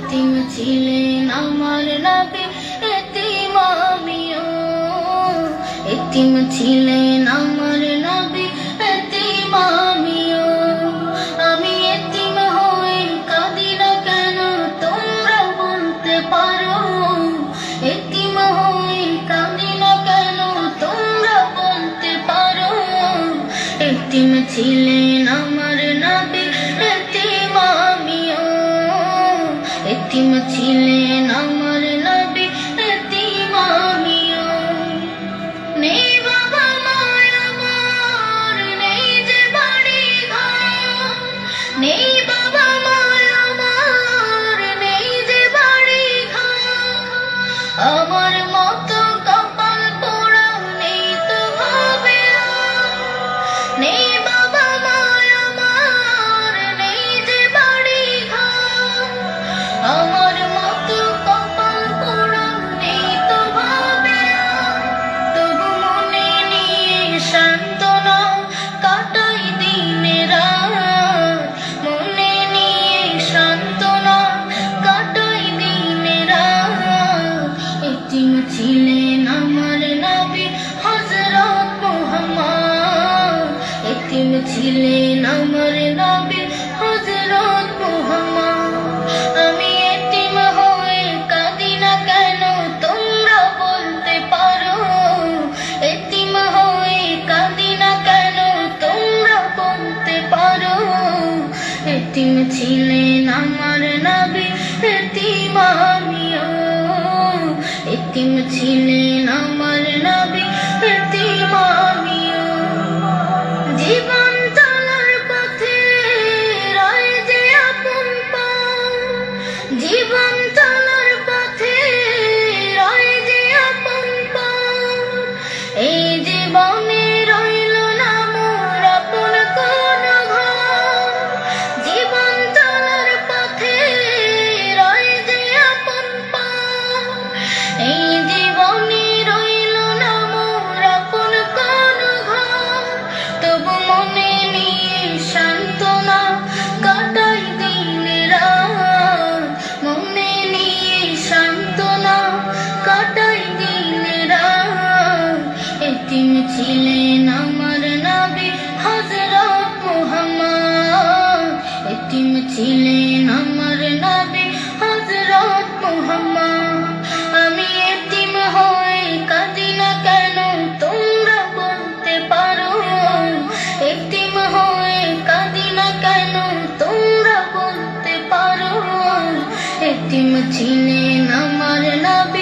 এতিম ছিলেন আমার নবী, এতিম আমিও। এতিম ছিলেন আমার নবী, এতিম আমিও। আমি এতিম হয়ে কাঁদি না কেন তোমরা বলতে পারো? এতিম হয়ে কাঁদি না কেন তোমরা বলতে পারো? এতিম ছিলেন আমার নবী, এতিম আমিও। এতিম ছিলেন আমার নবী, এতিম আমিও। নেই বাবা মায় আমার, নেই যে বাড়ি ঘর। নেই বাবা মায় আমার, নেই যে বাড়ি ঘর। আমার মতো কপাল পোড়া নেই তো হবে আর। নেই বাবা মায় আমার, নেই যে বাড়ি ঘর। আমার মতো কপাল পোড়া নেই তো হবে আর। তবু মনে নিয়ে সান্ত্বনা কাটাই দিনে রাত। মনে নিয়ে সান্ত্বনা কাটাই দিনে রাত। এতিম ছিলেন আমার নবী হযরত মুহাম্মদ। এতিম ছিলেন আমার নবী হযরত মুহাম্মদ। আমি এতিম হয়ে কাঁদি না কেন তোমরা বলতে পারো? এতিম হয়ে কাঁদি না কেন তোমরা বলতে পারো? এতিম ছিলেন আমার নবী, এতিম আমিও। এতিম ছিলেন আমার নবী, এতিম আমিও। জীবন চলার পথে রয় যে আপন পথ। জীবন চলার পথে রয় যে আপন পথ। এই জীবনে রইল না মোর আপন কোন ঘর। জীবন চলার পথে রয় যে আপন পথ। এই জীবনে রইল না মোর আপন কোন ঘর। তবু মনে নিয়ে সান্ত্বনা কাটাই দিনে রাত। মনে নিয়ে সান্ত্বনা কাটাই দিনে রাত। এতিম ছিলেন আমার নবী হযরত মুহাম্মদ। এতিম ছিলেন আমার নবী হযরত মুহাম্মদ। আমি এতিম হয়ে কাঁদি না কেন তোমরা বলতে পারো? এতিম হয়ে কাঁদি না কেন তোমরা বলতে পারো? এতিম ছিলেন আমার নবী।